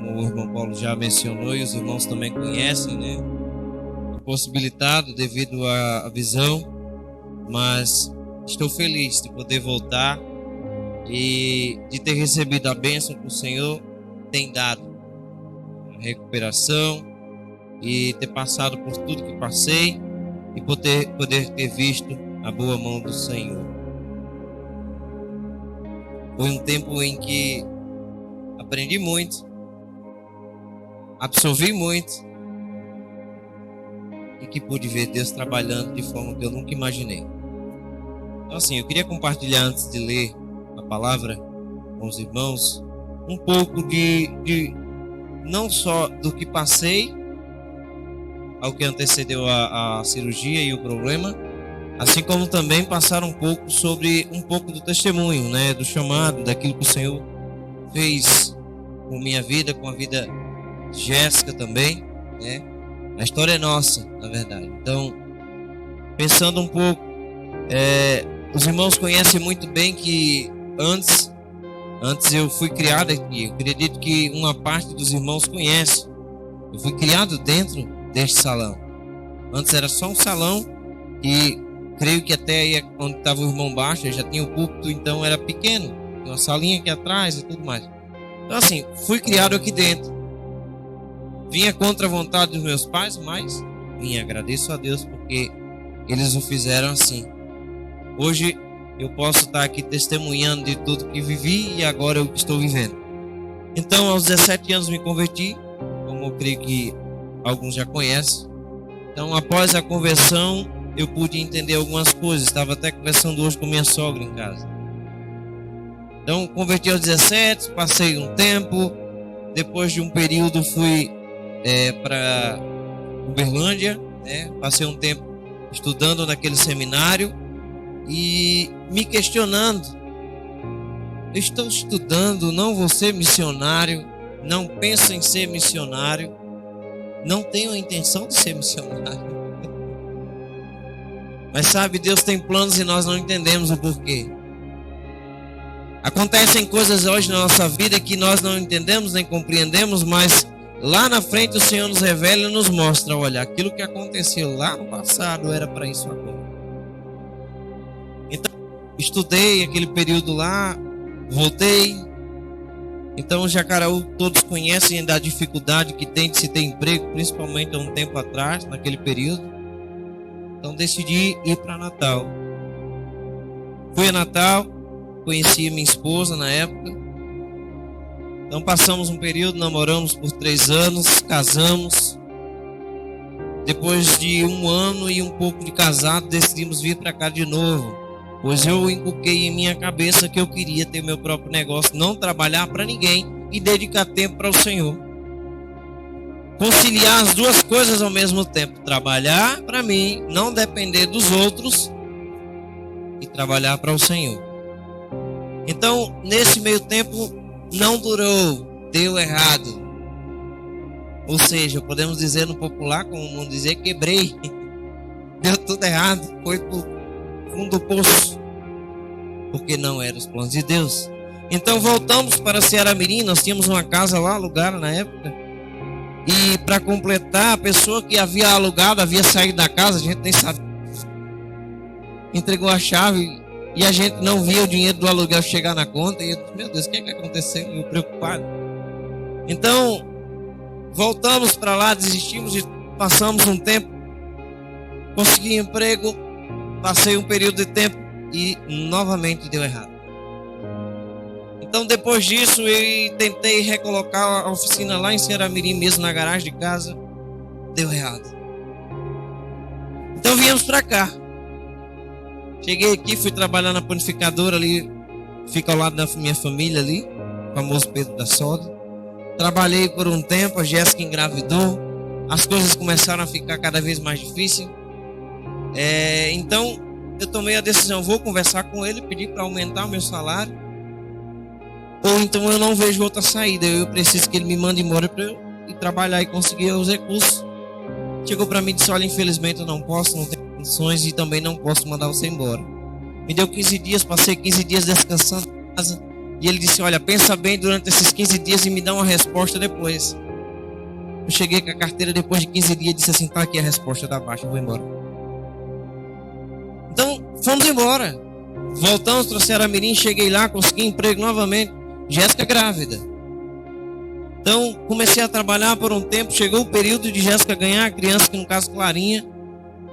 como o irmão Paulo já mencionou e os irmãos também conhecem, né? Impossibilitado devido à visão, mas estou feliz de poder voltar e de ter recebido a bênção que o Senhor tem dado, a recuperação, e ter passado por tudo que passei e poder ter visto a boa mão do Senhor. Foi um tempo em que aprendi muito, absorvi muito e que pude ver Deus trabalhando de forma que eu nunca imaginei. Então assim, eu queria compartilhar antes de ler a palavra com os irmãos um pouco de não só do que passei, ao que antecedeu a cirurgia e o problema, assim como também passar um pouco sobre um pouco do testemunho, né, do chamado, daquilo que o Senhor fez com minha vida, com a vida de Jéssica também, né? A história é nossa, na verdade. Então, pensando um pouco, os irmãos conhecem muito bem que antes eu fui criado aqui. Eu acredito que uma parte dos irmãos conhece. Eu fui criado dentro deste salão. Antes era só um salão e creio que até aí onde estava o irmão baixo já tinha o púlpito, então era pequeno, tinha uma salinha aqui atrás e tudo mais. Então assim, fui criado aqui dentro. Vinha contra a vontade dos meus pais, mas agradeço a Deus porque eles o fizeram assim. Hoje eu posso estar aqui testemunhando de tudo que vivi e agora eu estou vivendo. Então aos 17 anos me converti, como eu creio que alguns já conhecem. Então, após a conversão, eu pude entender algumas coisas. Estava até conversando hoje com minha sogra em casa. Então, converti aos 17, passei um tempo. Depois de um período, fui para Uberlândia, né? Passei um tempo estudando naquele seminário e me questionando. Eu estou estudando, não vou ser missionário, não penso em ser missionário. Não tenho a intenção de ser missionário. Mas sabe, Deus tem planos e nós não entendemos o porquê. Acontecem coisas hoje na nossa vida que nós não entendemos nem compreendemos, mas lá na frente o Senhor nos revela e nos mostra, olha, aquilo que aconteceu lá no passado era para isso agora. Então, estudei aquele período lá, voltei. Então, Jacaraú, todos conhecem da dificuldade que tem de se ter emprego, principalmente há um tempo atrás, naquele período. Então, decidi ir para Natal. Fui a Natal, conheci minha esposa na época. Então, passamos um período, namoramos por 3 anos, casamos. Depois de 1 ano e um pouco de casado, decidimos vir para cá de novo. Pois eu inculquei em minha cabeça que eu queria ter meu próprio negócio, não trabalhar para ninguém e dedicar tempo para o Senhor. Conciliar as duas coisas ao mesmo tempo. Trabalhar para mim, não depender dos outros e trabalhar para o Senhor. Então, nesse meio tempo, não durou, deu errado. Ou seja, podemos dizer no popular, como vamos dizer, quebrei. Deu tudo errado, foi por fundo do poço, porque não eram os planos de Deus. Então voltamos para Ceará-Mirim. Nós tínhamos uma casa lá alugada na época, e para completar, a pessoa que havia alugado havia saído da casa, a gente nem sabe, entregou a chave e a gente não via o dinheiro do aluguel chegar na conta. E eu disse, meu Deus, o que aconteceu? Eu preocupado. Então voltamos para lá, desistimos e passamos um tempo, consegui emprego. Passei um período de tempo e novamente deu errado. Então depois disso eu tentei recolocar a oficina lá em Ceará-Mirim, mesmo na garagem de casa. Deu errado. Então viemos para cá. Cheguei aqui, fui trabalhar na panificadora ali, fica ao lado da minha família ali, o famoso Pedro da Soda. Trabalhei por um tempo, a Jéssica engravidou. As coisas começaram a ficar cada vez mais difíceis. Então eu tomei a decisão, vou conversar com ele, pedir para aumentar o meu salário, ou então eu não vejo outra saída, eu preciso que ele me mande embora para eu ir trabalhar e conseguir os recursos. Chegou para mim e disse, olha, infelizmente eu não posso, não tenho condições e também não posso mandar você embora. Me deu 15 dias, passei 15 dias descansando em casa E ele disse: olha, pensa bem durante esses 15 dias e me dá uma resposta depois. Eu cheguei com a carteira depois de 15 dias e disse assim: tá aqui a resposta da baixa, eu vou embora. Então, fomos embora. Voltamos para o Ceará-Mirim, cheguei lá, consegui emprego novamente. Jéssica grávida. Então, comecei a trabalhar por um tempo. Chegou o período de Jéssica ganhar a criança, que no caso Clarinha.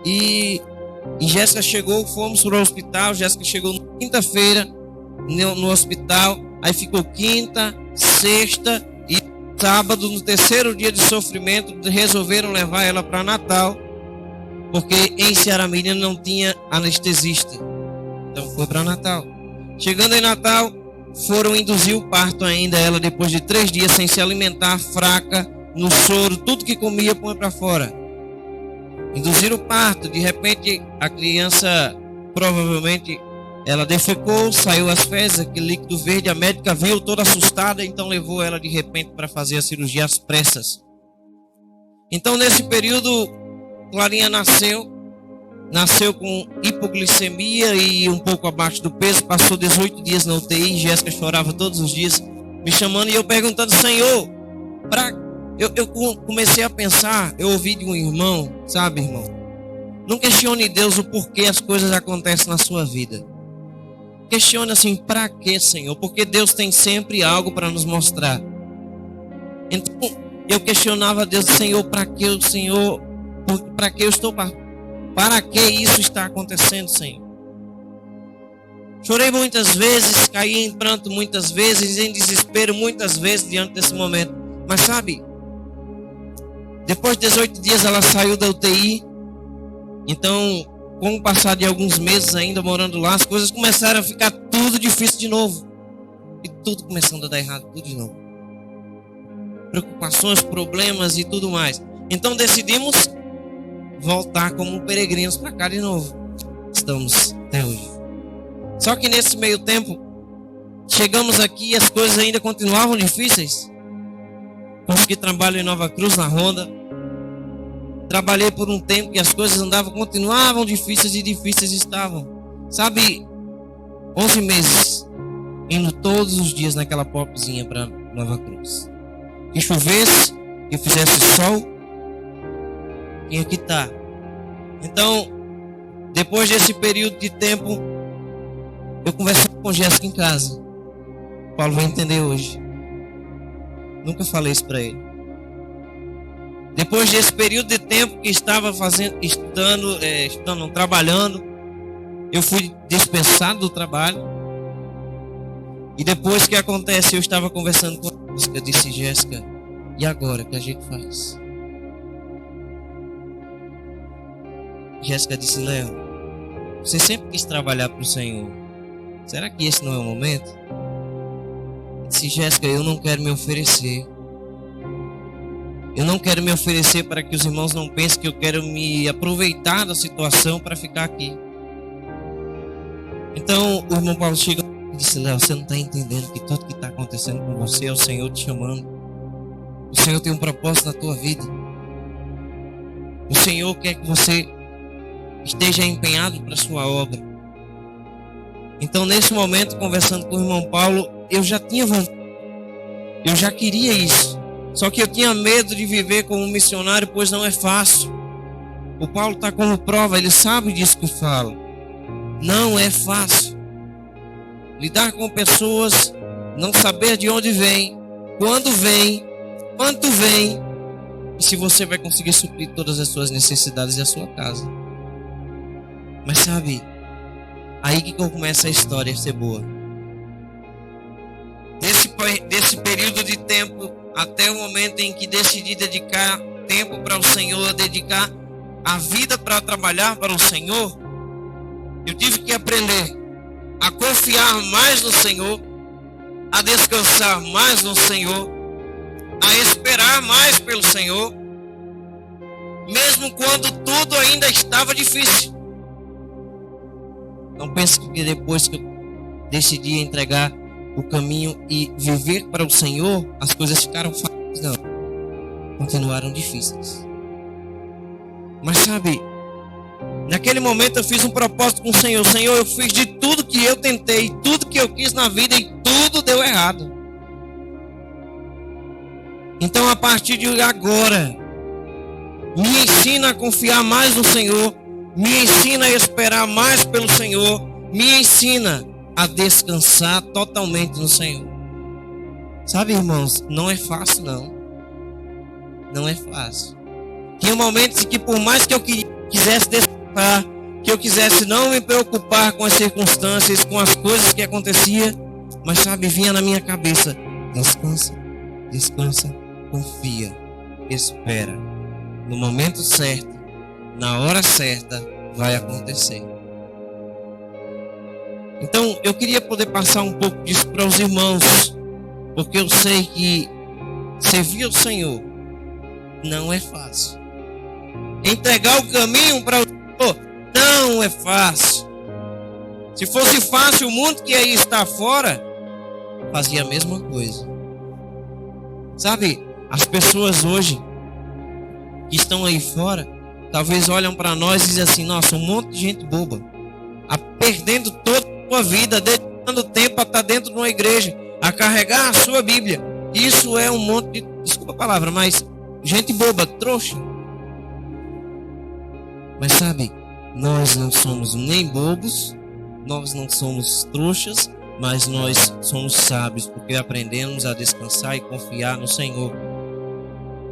E Jéssica chegou, fomos para o hospital. Jéssica chegou na quinta-feira no hospital. Aí ficou quinta, sexta e sábado, no terceiro dia de sofrimento, resolveram levar ela para Natal. Porque em Ceará-Mirim não tinha anestesista. Então foi para Natal. Chegando em Natal, foram induzir o parto ainda. Ela, depois de 3 dias sem se alimentar, fraca, no soro, tudo que comia põe para fora. Induziram o parto. De repente, a criança, provavelmente, ela defecou, saiu as fezes, aquele líquido verde. A médica veio toda assustada, então levou ela de repente para fazer a cirurgia às pressas. Então, nesse período, Clarinha nasceu com hipoglicemia e um pouco abaixo do peso, passou 18 dias na UTI. Jéssica chorava todos os dias, me chamando e eu perguntando: Senhor, eu comecei a pensar, eu ouvi de um irmão, sabe, irmão? Não questione Deus o porquê as coisas acontecem na sua vida. Questione assim: para quê, Senhor? Porque Deus tem sempre algo para nos mostrar. Então, eu questionava a Deus: Senhor, para que o Senhor, para que eu estou para que isso está acontecendo, Senhor? Chorei muitas vezes, caí em pranto muitas vezes, em desespero muitas vezes diante desse momento. Mas sabe, depois de 18 dias ela saiu da UTI. Então, com o passar de alguns meses ainda morando lá, as coisas começaram a ficar tudo difícil de novo. E tudo começando a dar errado, tudo de novo. Preocupações, problemas e tudo mais. Então decidimos voltar como peregrinos para cá de novo. Estamos até hoje. Só que nesse meio tempo, chegamos aqui e as coisas ainda continuavam difíceis. Consegui trabalho em Nova Cruz, na Honda. Trabalhei por um tempo que as coisas continuavam difíceis e difíceis estavam. Sabe, 11 meses, indo todos os dias naquela popzinha para Nova Cruz. Que chovesse, que fizesse sol, tinha que estar. Então, depois desse período de tempo, eu conversava com Jéssica em casa. O Paulo vai entender hoje. Nunca falei isso para ele. Depois desse período de tempo que estava trabalhando, eu fui dispensado do trabalho. E depois que acontece, eu estava conversando com a Jéssica. Eu disse: Jéssica, e agora, o que a gente faz? Jéssica disse: Léo, você sempre quis trabalhar para o Senhor. Será que esse não é o momento? Eu disse: Jéssica, eu não quero me oferecer. Eu não quero me oferecer para que os irmãos não pensem que eu quero me aproveitar da situação para ficar aqui. Então o irmão Paulo chega e disse: Léo, você não está entendendo que tudo que está acontecendo com você é o Senhor te chamando. O Senhor tem um propósito na tua vida. O Senhor quer que você esteja empenhado para a sua obra. Então, nesse momento, conversando com o irmão Paulo, eu já tinha vontade. Eu já queria isso. Só que eu tinha medo de viver como missionário, pois não é fácil. O Paulo está como prova, ele sabe disso que eu falo. Não é fácil. Lidar com pessoas, não saber de onde vem, quando vem, quanto vem, e se você vai conseguir suprir todas as suas necessidades e a sua casa. Mas sabe, aí que começa a história a ser boa. Desse período de tempo até o momento em que decidi dedicar tempo para o Senhor, dedicar a vida para trabalhar para o Senhor, eu tive que aprender a confiar mais no Senhor, a descansar mais no Senhor, a esperar mais pelo Senhor, mesmo quando tudo ainda estava difícil. Não pense que depois que eu decidi entregar o caminho e viver para o Senhor, as coisas ficaram fáceis. Não, continuaram difíceis. Mas sabe, naquele momento eu fiz um propósito com o Senhor. Senhor, eu fiz de tudo que eu tentei, tudo que eu quis na vida, e tudo tudo deu errado. Então, a partir de agora, me ensina a confiar mais no Senhor, me ensina a esperar mais pelo Senhor, me ensina a descansar totalmente no Senhor. Sabe, irmãos, não é fácil, não. Não é fácil. Tinha momentos em que, por mais que eu quisesse descansar, que eu quisesse não me preocupar com as circunstâncias, com as coisas que aconteciam, mas, sabe, vinha na minha cabeça: descansa, descansa, confia, espera. No momento certo, na hora certa, vai acontecer. Então, eu queria poder passar um pouco disso para os irmãos, porque eu sei que servir ao Senhor não é fácil. Entregar o caminho para o Senhor não é fácil. Se fosse fácil, o mundo que aí está fora fazia a mesma coisa. Sabe, as pessoas hoje que estão aí fora, talvez olham para nós e dizem assim: nossa, um monte de gente boba, perdendo toda a sua vida, dedicando tempo a estar dentro de uma igreja, a carregar a sua Bíblia. Isso é um monte de, desculpa a palavra, mas gente boba, trouxa. Mas sabe, nós não somos nem bobos, nós não somos trouxas, mas nós somos sábios, porque aprendemos a descansar e confiar no Senhor.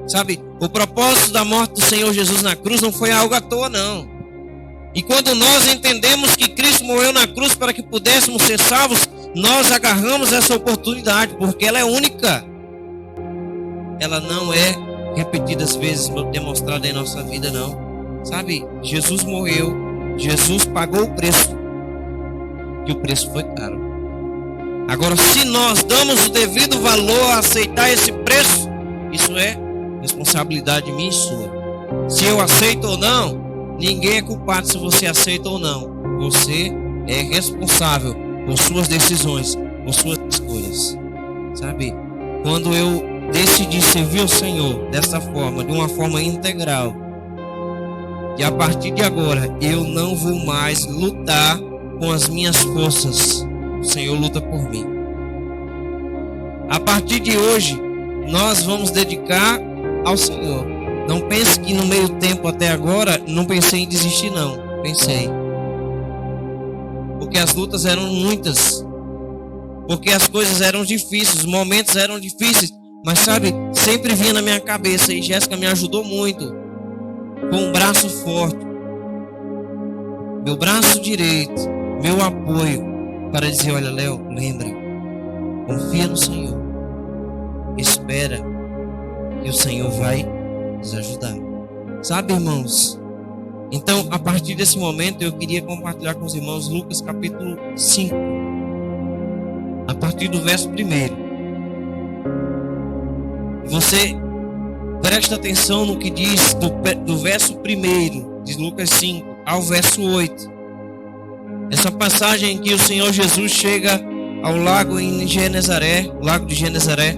Sabe, o propósito da morte do Senhor Jesus na cruz não foi algo à toa, não. E quando nós entendemos que Cristo morreu na cruz para que pudéssemos ser salvos, nós agarramos essa oportunidade, porque ela é única. Ela não é repetidas vezes demonstrada em nossa vida, não. Sabe, Jesus morreu, Jesus pagou o preço, e o preço foi caro. Agora, se nós damos o devido valor a aceitar esse preço, isso é responsabilidade minha e sua. Se eu aceito ou não, ninguém é culpado se você aceita ou não. Você é responsável por suas decisões, por suas escolhas. Sabe, quando eu decidi servir o Senhor dessa forma, de uma forma integral, e a partir de agora eu não vou mais lutar com as minhas forças, o Senhor luta por mim. A partir de hoje nós vamos dedicar ao Senhor. Não pense que no meio tempo até agora não pensei em desistir, não. Pensei. Porque as lutas eram muitas, porque as coisas eram difíceis, os momentos eram difíceis, mas sabe, sempre vinha na minha cabeça, e Jéssica me ajudou muito, com um braço forte, meu braço direito, meu apoio, para dizer: olha, Léo, lembra, confia no Senhor, espera que o Senhor vai nos ajudar. Sabe, irmãos, então a partir desse momento eu queria compartilhar com os irmãos Lucas capítulo 5, a partir do verso 1. Você presta atenção no que diz do verso 1 de Lucas 5 ao verso 8. Essa passagem em que o Senhor Jesus chega ao lago em Genezaré, o lago de Genezaré,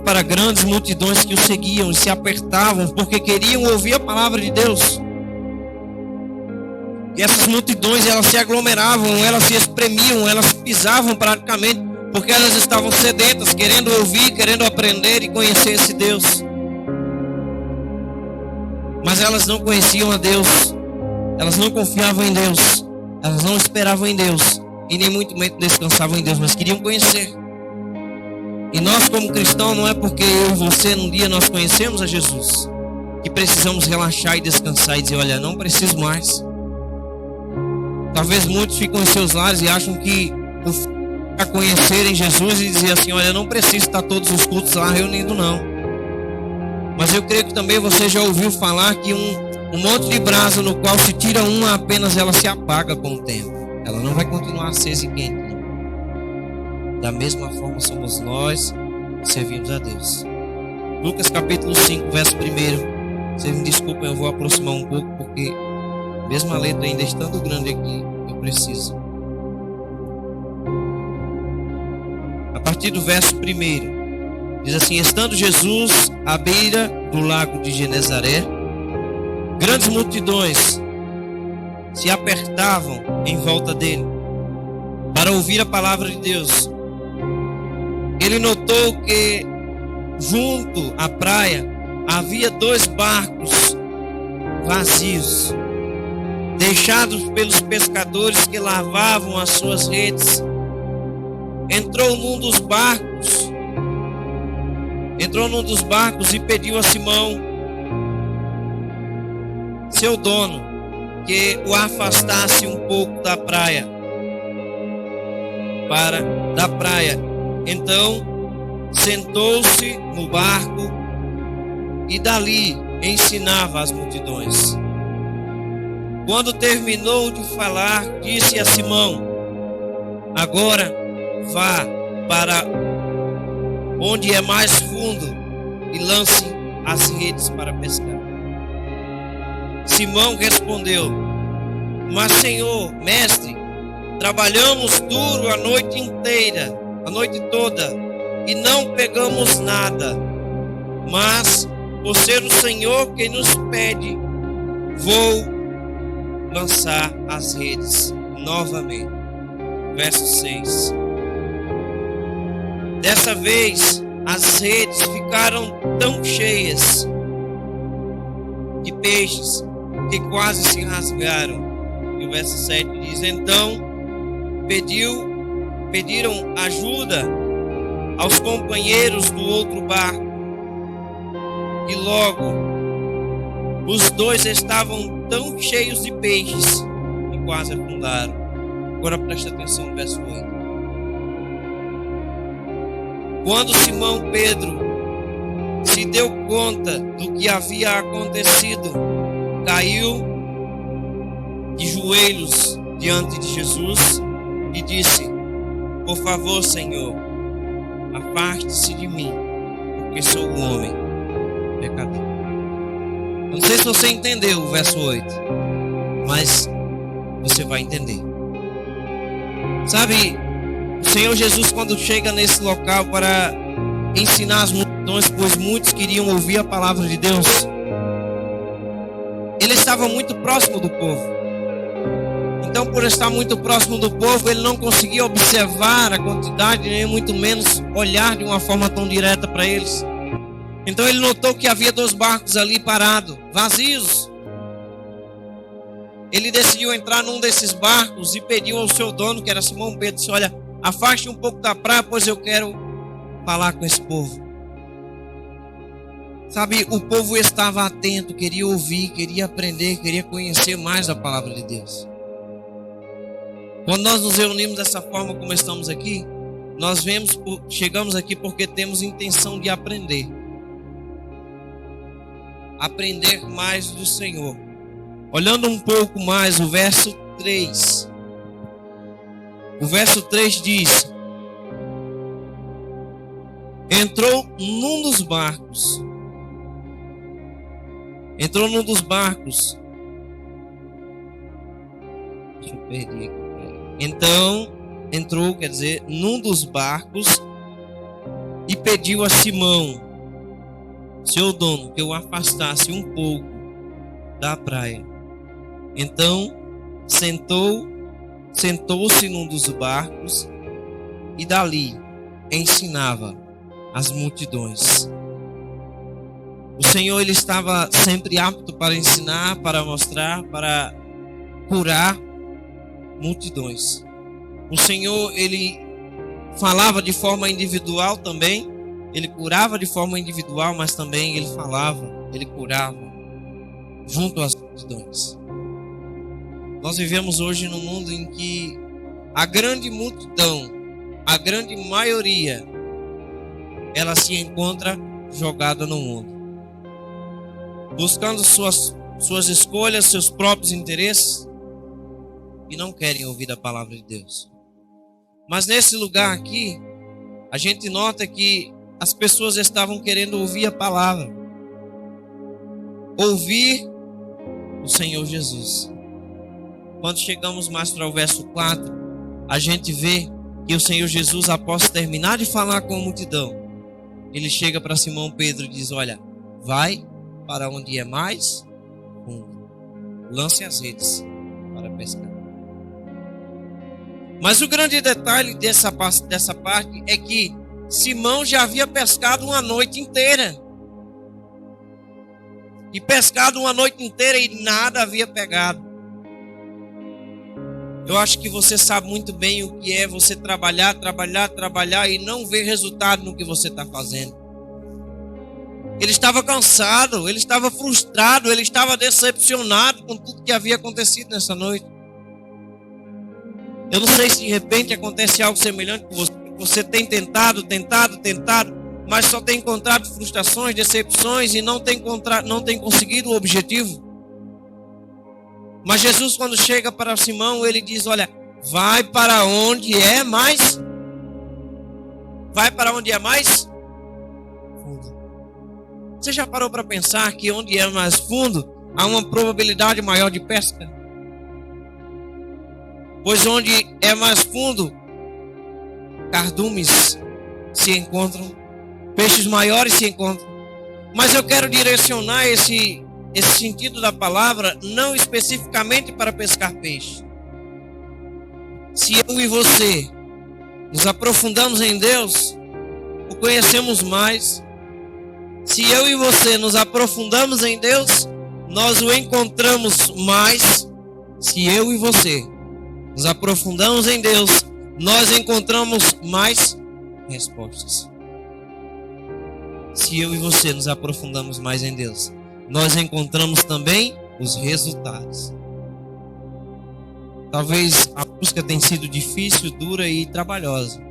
para grandes multidões que o seguiam e se apertavam porque queriam ouvir a palavra de Deus. E essas multidões, elas se aglomeravam, elas se espremiam, elas pisavam praticamente, porque elas estavam sedentas, querendo ouvir, querendo aprender e conhecer esse Deus. Mas elas não conheciam a Deus, elas não confiavam em Deus, elas não esperavam em Deus, e nem muito menos descansavam em Deus, mas queriam conhecer. E nós, como cristãos, não é porque eu e você num dia nós conhecemos a Jesus que precisamos relaxar e descansar e dizer: olha, não preciso mais. Talvez muitos ficam em seus lares e acham que para conhecerem Jesus e dizer assim: olha, não preciso estar todos os cultos lá reunindo, não. Mas eu creio que também você já ouviu falar que um monte de brasa no qual se tira uma, apenas ela se apaga com o tempo. Ela não vai continuar acesa e quente, não. Da mesma forma somos nós que servimos a Deus. Lucas capítulo 5, verso 1. Vocês me desculpem, eu vou aproximar um pouco, porque mesmo a letra ainda estando grande aqui, eu preciso. A partir do verso 1, diz assim: estando Jesus à beira do lago de Genezaré, grandes multidões se apertavam em volta dele para ouvir a palavra de Deus. ele notou que junto à praia havia 2 barcos vazios, deixados pelos pescadores que lavavam as suas redes. Entrou num dos barcos e pediu a Simão, seu dono, que o afastasse um pouco da praia. Então sentou-se no barco e dali ensinava as multidões. Quando terminou de falar, disse a Simão: agora vá para onde é mais fundo e lance as redes para pescar. Simão respondeu: mas Senhor, mestre, trabalhamos duro a noite toda, e não pegamos nada. Mas, por ser o Senhor quem nos pede, vou lançar as redes novamente. Verso 6. Dessa vez, as redes ficaram tão cheias de peixes que quase se rasgaram. E o verso 7 diz: então pediram ajuda aos companheiros do outro barco, e logo os 2 estavam tão cheios de peixes que quase afundaram. Agora preste atenção no verso 8. Quando Simão Pedro se deu conta do que havia acontecido, caiu de joelhos diante de Jesus e disse: por favor, Senhor, afaste-se de mim, porque sou um homem pecador. Eu não sei se você entendeu o verso 8, mas você vai entender. Sabe, o Senhor Jesus, quando chega nesse local para ensinar as multidões, pois muitos queriam ouvir a palavra de Deus, ele estava muito próximo do povo. Então, por estar muito próximo do povo, ele não conseguia observar a quantidade, nem muito menos olhar de uma forma tão direta para eles. Então ele notou que havia 2 barcos ali parados, vazios. Ele decidiu entrar num desses barcos e pediu ao seu dono, que era Simão Pedro, disse: olha, afaste um pouco da praia, pois eu quero falar com esse povo. Sabe, o povo estava atento, queria ouvir, queria aprender, queria conhecer mais a palavra de Deus. Quando nós nos reunimos dessa forma como estamos aqui, nós chegamos aqui porque temos intenção de aprender. Aprender mais do Senhor. Olhando um pouco mais o verso 3. O verso 3 diz: entrou num dos barcos. Deixa eu perder aqui. Então, entrou, quer dizer, num dos barcos e pediu a Simão, seu dono, que o afastasse um pouco da praia. Então, sentou-se num dos barcos e dali ensinava as multidões. O Senhor, ele estava sempre apto para ensinar, para mostrar, para curar multidões. O Senhor, ele falava de forma individual também. Ele curava de forma individual, mas também ele falava, ele curava junto às multidões. Nós vivemos hoje num mundo em que a grande multidão, a grande maioria, ela se encontra jogada no mundo, buscando suas escolhas, seus próprios interesses, e não querem ouvir a palavra de Deus. Mas nesse lugar aqui, a gente nota que as pessoas estavam querendo ouvir a palavra, ouvir o Senhor Jesus. Quando chegamos mais para o verso 4, a gente vê que o Senhor Jesus, após terminar de falar com a multidão, ele chega para Simão Pedro e diz: olha, vai para onde é mais fundo, lance as redes para pescar. Mas o grande detalhe dessa parte é que Simão já havia pescado uma noite inteira. E pescado uma noite inteira e nada havia pegado. Eu acho que você sabe muito bem o que é você trabalhar e não ver resultado no que você está fazendo. Ele estava cansado, ele estava frustrado, ele estava decepcionado com tudo que havia acontecido nessa noite. Eu não sei se de repente acontece algo semelhante com você. Você tem tentado, mas só tem encontrado frustrações, decepções e não tem conseguido o objetivo. Mas Jesus, quando chega para Simão, ele diz: olha, vai para onde é mais fundo. Você já parou para pensar que onde é mais fundo há uma probabilidade maior de pesca? Pois onde é mais fundo, cardumes se encontram, peixes maiores se encontram. Mas eu quero direcionar esse sentido da palavra não especificamente para pescar peixe. Se eu e você nos aprofundamos em Deus, o conhecemos mais. Se eu e você nos aprofundamos em Deus, nós o encontramos mais. Se eu e você nos aprofundamos em Deus, nós encontramos mais respostas. Se eu e você nos aprofundamos mais em Deus, nós encontramos também os resultados. Talvez a busca tenha sido difícil, dura e trabalhosa.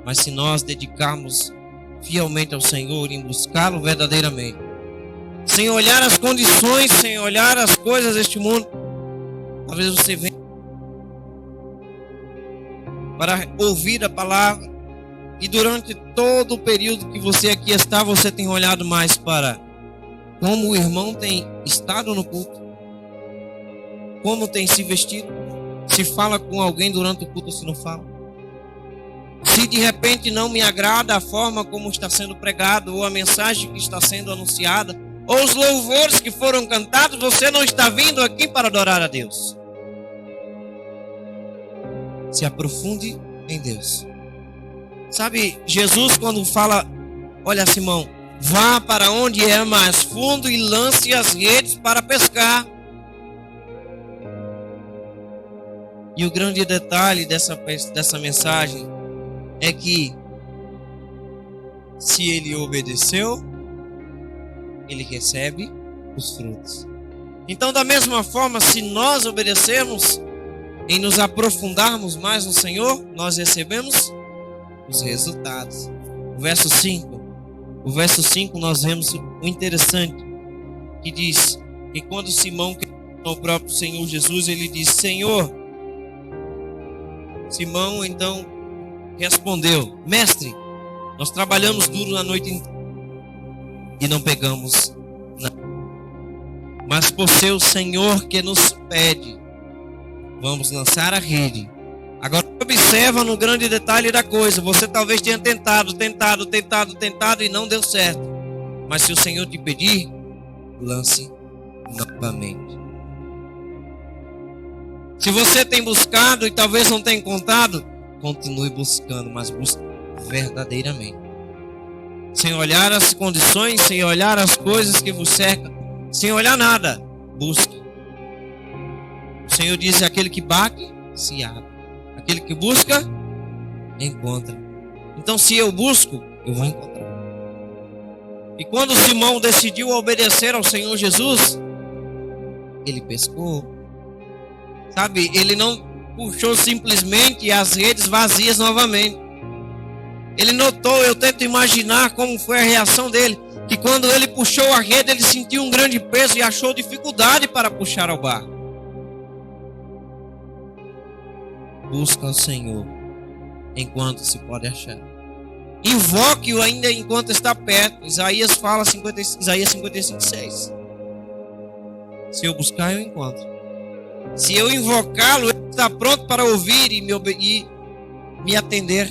Mas se nós dedicarmos fielmente ao Senhor em buscá-lo verdadeiramente, sem olhar as condições, sem olhar as coisas deste mundo, talvez você venha para ouvir a palavra e durante todo o período que você aqui está, você tem olhado mais para como o irmão tem estado no culto, como tem se vestido, se fala com alguém durante o culto ou se não fala. Se de repente não me agrada a forma como está sendo pregado, ou a mensagem que está sendo anunciada, ou os louvores que foram cantados, você não está vindo aqui para adorar a Deus. Se aprofunde em Deus. Sabe, Jesus quando fala: olha, Simão, vá para onde é mais fundo e lance as redes para pescar. E o grande detalhe dessa mensagem é que se ele obedeceu, ele recebe os frutos. Então, da mesma forma, se nós obedecermos em nos aprofundarmos mais no Senhor, nós recebemos os resultados. O verso 5 nós vemos o interessante, que diz que quando Simão quer ao próprio Senhor Jesus, ele diz: Senhor. Simão então respondeu: Mestre, nós trabalhamos duro na noite inteira e não pegamos nada. Mas por ser o Senhor que nos pede, vamos lançar a rede. Agora observa no grande detalhe da coisa. Você talvez tenha tentado e não deu certo. Mas se o Senhor te pedir, lance novamente. Se você tem buscado e talvez não tenha encontrado, continue buscando, mas busque verdadeiramente. Sem olhar as condições, sem olhar as coisas que vos cercam, sem olhar nada, busque. O Senhor diz: aquele que bate, se abre. Aquele que busca, encontra. Então, se eu busco, eu vou encontrar. E quando Simão decidiu obedecer ao Senhor Jesus, ele pescou. Sabe, ele não puxou simplesmente as redes vazias novamente. Ele notou, eu tento imaginar como foi a reação dele, que quando ele puxou a rede, ele sentiu um grande peso e achou dificuldade para puxar ao barco. Busca o Senhor enquanto se pode achar. Invoque-o ainda enquanto está perto. Isaías fala, Isaías 55:6. Se eu buscar, eu encontro. Se eu invocá-lo, ele está pronto para ouvir e me atender.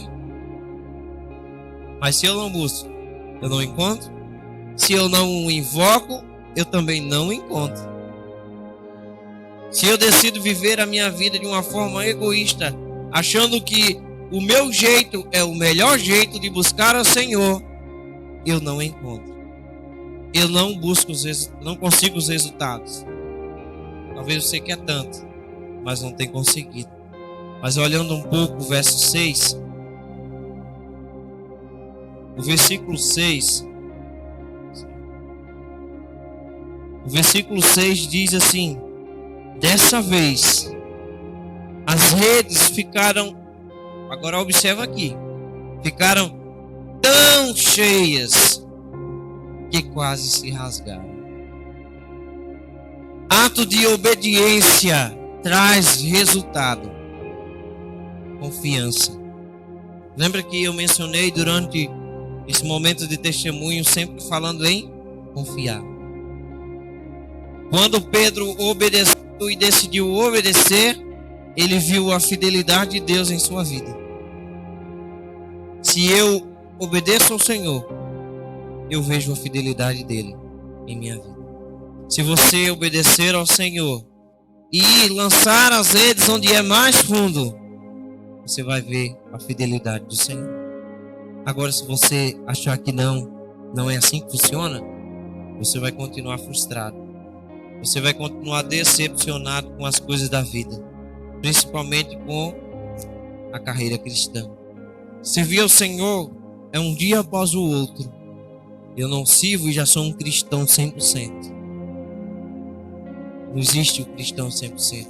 Mas se eu não busco, eu não encontro. Se eu não o invoco, eu também não o encontro. Se eu decido viver a minha vida de uma forma egoísta, achando que o meu jeito é o melhor jeito de buscar ao Senhor, eu não encontro. Eu não busco não consigo os resultados. Talvez você quer tanto, mas não tem conseguido. Mas olhando um pouco o verso 6, o versículo 6, diz assim: dessa vez as redes ficaram, agora observa aqui, ficaram tão cheias que quase se rasgaram. Ato de obediência traz resultado. Confiança. Lembra que eu mencionei durante esse momento de testemunho, sempre falando em confiar. Quando Pedro obedeceu e decidiu obedecer, ele viu a fidelidade de Deus em sua vida. Se eu obedeço ao Senhor, eu vejo a fidelidade dele em minha vida. Se você obedecer ao Senhor e lançar as redes onde é mais fundo, você vai ver a fidelidade do Senhor. Agora, se você achar que não é assim que funciona, você vai continuar frustrado. Você vai continuar decepcionado com as coisas da vida, principalmente com a carreira cristã. Servir ao Senhor é um dia após o outro. Eu não sirvo e já sou um cristão 100%. Não existe o cristão 100%.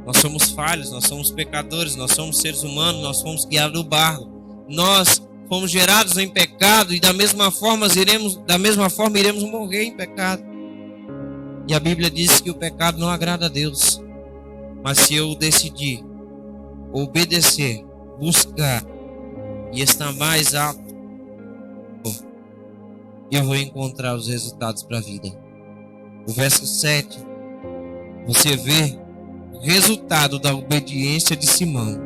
Nós somos falhos, nós somos pecadores, nós somos seres humanos, nós fomos criados no barro. Nós fomos gerados em pecado e da mesma forma iremos morrer em pecado. E a Bíblia diz que o pecado não agrada a Deus. Mas se eu decidir obedecer, buscar e estar mais apto, eu vou encontrar os resultados para a vida. O verso 7, você vê o resultado da obediência de Simão.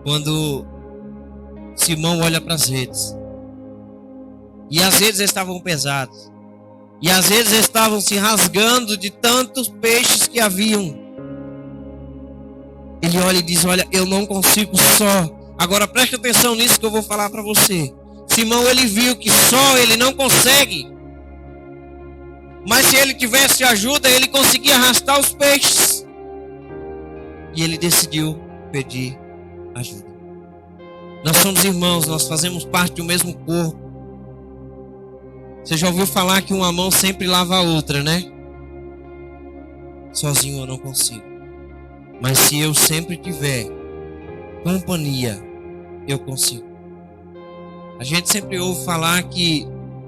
Quando Simão olha para as redes, e as redes estavam pesadas, e as redes estavam se rasgando de tantos peixes que haviam. Ele olha e diz: olha, eu não consigo só. Agora preste atenção nisso que eu vou falar para você. Simão, ele viu que só ele não consegue, mas se ele tivesse ajuda, ele conseguia arrastar os peixes. E ele decidiu pedir ajuda. Nós somos irmãos, nós fazemos parte do mesmo corpo. Você já ouviu falar que uma mão sempre lava a outra, né? Sozinho eu não consigo. Mas se eu sempre tiver companhia, eu consigo. A gente sempre ouve falar que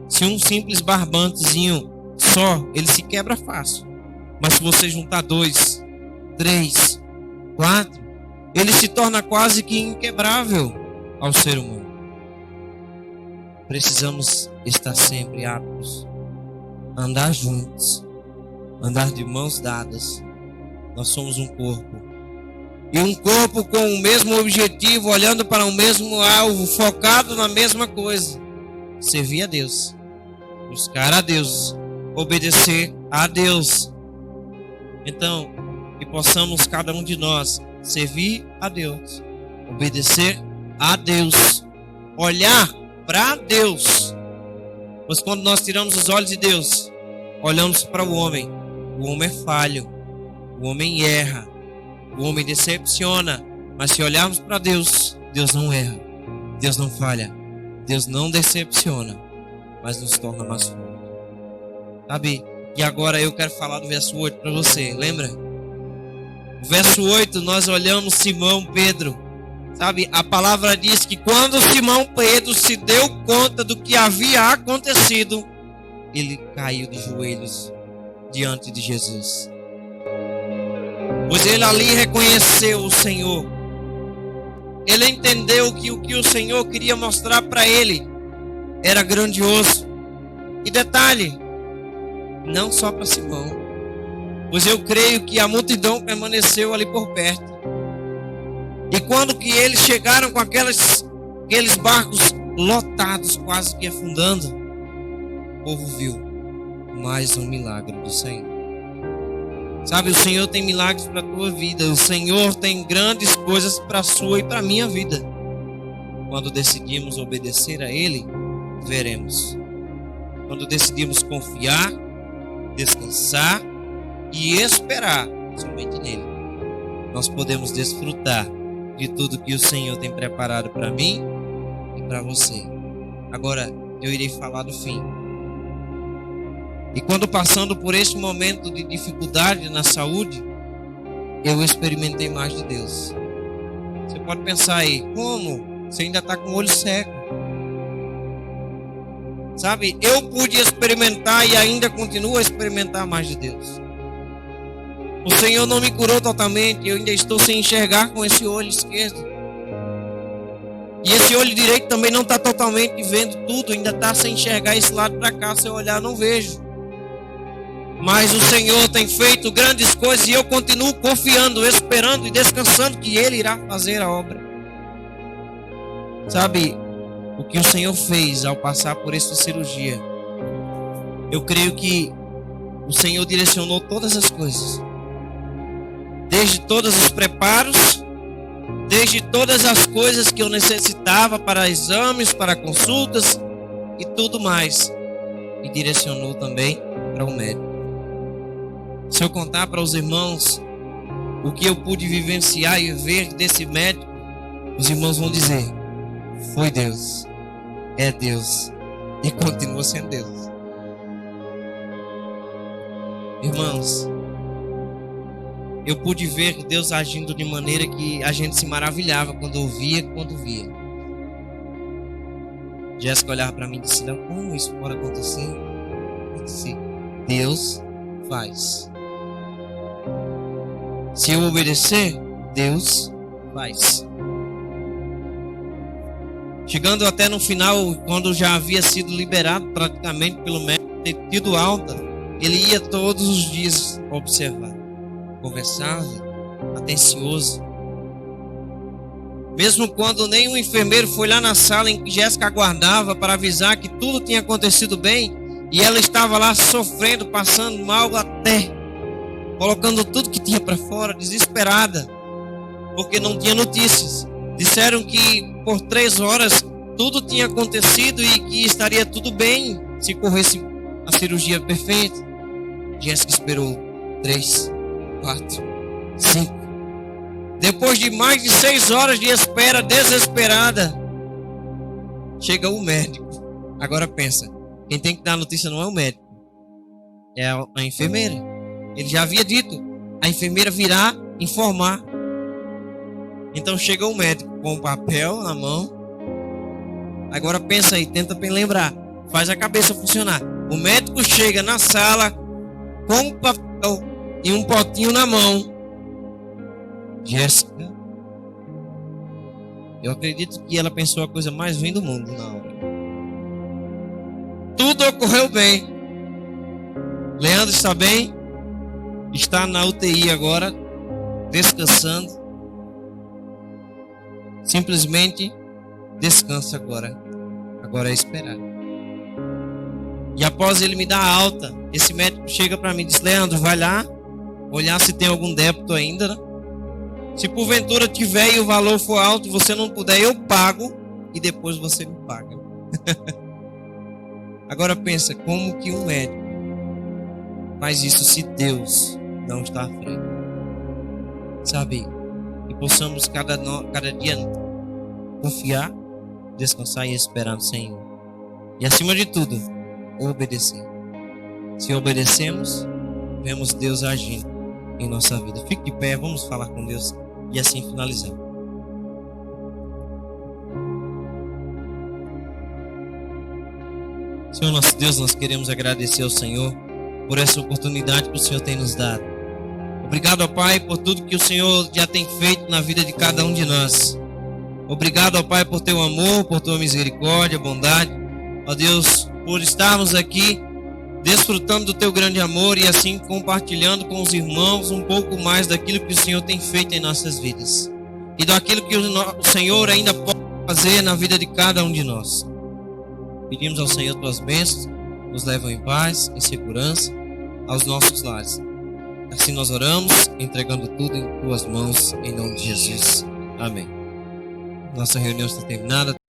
se um simples barbantezinho só, ele se quebra fácil. Mas se você juntar 2, 3, 4, ele se torna quase que inquebrável ao ser humano. Precisamos estar sempre aptos a andar juntos, andar de mãos dadas. Nós somos um corpo. E um corpo com o mesmo objetivo, olhando para o mesmo alvo, focado na mesma coisa. Servir a Deus, buscar a Deus, obedecer a Deus. Então, que possamos cada um de nós servir a Deus, obedecer a Deus, olhar para Deus. Pois quando nós tiramos os olhos de Deus, olhamos para o homem é falho, o homem erra, o homem decepciona. Mas se olharmos para Deus, Deus não erra, Deus não falha, Deus não decepciona, mas nos torna mais fortes. Sabe? E agora eu quero falar do verso 8 para você, lembra? O verso 8, nós olhamos Simão Pedro. Sabe, a palavra diz que quando Simão Pedro se deu conta do que havia acontecido, ele caiu de joelhos diante de Jesus. Pois ele ali reconheceu o Senhor. Ele entendeu que o que o Senhor queria mostrar para ele era grandioso. E detalhe, não só para Simão, pois eu creio que a multidão permaneceu ali por perto. E quando que eles chegaram com aqueles barcos lotados, quase que afundando, o povo viu mais um milagre do Senhor. Sabe, o Senhor tem milagres para a tua vida. O Senhor tem grandes coisas para a sua e para a minha vida. Quando decidimos obedecer a Ele, veremos. Quando decidimos confiar, descansar e esperar somente nele, nós podemos desfrutar de tudo que o Senhor tem preparado para mim e para você. Agora, eu irei falar do fim. E quando passando por este momento de dificuldade na saúde, eu experimentei mais de Deus. Você pode pensar aí, como? Você ainda está com o olho cego. Sabe, eu pude experimentar e ainda continuo a experimentar mais de Deus. O Senhor não me curou totalmente, eu ainda estou sem enxergar com esse olho esquerdo. E esse olho direito também não está totalmente vendo tudo, ainda está sem enxergar esse lado para cá, se eu olhar não vejo. Mas o Senhor tem feito grandes coisas e eu continuo confiando, esperando e descansando que Ele irá fazer a obra. Sabe, o que o Senhor fez ao passar por essa cirurgia, eu creio que o Senhor direcionou todas as coisas. Desde todos os preparos, desde todas as coisas que eu necessitava para exames, para consultas e tudo mais. E direcionou também para o médico. Se eu contar para os irmãos o que eu pude vivenciar e ver desse médico, os irmãos vão dizer: foi Deus, é Deus e continua sendo Deus. Irmãos, eu pude ver Deus agindo de maneira que a gente se maravilhava quando ouvia e quando via. Jéssica olhava para mim e disse: não, como isso pode acontecer? Eu disse: Deus faz. Se eu obedecer, Deus faz. Chegando até no final, quando já havia sido liberado praticamente pelo médico, ter tido alta, ele ia todos os dias observar, conversava, atencioso. Mesmo quando nenhum enfermeiro foi lá na sala em que Jéssica aguardava para avisar que tudo tinha acontecido bem, e ela estava lá sofrendo, passando mal até, colocando tudo que tinha para fora, desesperada, porque não tinha notícias. Disseram que por 3 horas tudo tinha acontecido e que estaria tudo bem se corresse a cirurgia perfeita. Jéssica esperou 3, 4, 5. Depois de mais de 6 horas de espera, desesperada, chega o médico. Agora pensa, quem tem que dar a notícia não é o médico, é a enfermeira. Ele já havia dito, a enfermeira virá informar. Então chega o médico com o papel na mão. Agora pensa aí, tenta lembrar, faz a cabeça funcionar. O médico chega na sala com o papel e um potinho na mão. Jéssica, eu acredito que ela pensou a coisa mais ruim do mundo na hora. Tudo ocorreu bem. Leandro está bem, está na UTI agora, descansando. Simplesmente descansa agora. Agora é esperar. E após ele me dar alta, esse médico chega para mim e diz: Leandro, vai lá olhar se tem algum débito ainda, né? Se porventura tiver e o valor for alto e você não puder, eu pago e depois você me paga. Agora pensa, como que um médico faz isso se Deus não está à frente? Sabe? E possamos cada dia confiar, descansar e esperar no Senhor. E acima de tudo, obedecer. Se obedecemos, vemos Deus agindo em nossa vida. Fique de pé, vamos falar com Deus e assim finalizar. Senhor nosso Deus, nós queremos agradecer ao Senhor por essa oportunidade que o Senhor tem nos dado. Obrigado, ó Pai, por tudo que o Senhor já tem feito na vida de cada um de nós. Obrigado, ó Pai, por teu amor, por tua misericórdia, bondade. Ó Deus, por estarmos aqui desfrutando do teu grande amor e assim compartilhando com os irmãos um pouco mais daquilo que o Senhor tem feito em nossas vidas. E daquilo que o Senhor ainda pode fazer na vida de cada um de nós. Pedimos ao Senhor tuas bênçãos, nos levam em paz, em segurança, aos nossos lares. Assim nós oramos, entregando tudo em tuas mãos, em nome de Jesus. Amém. Nossa reunião está terminada.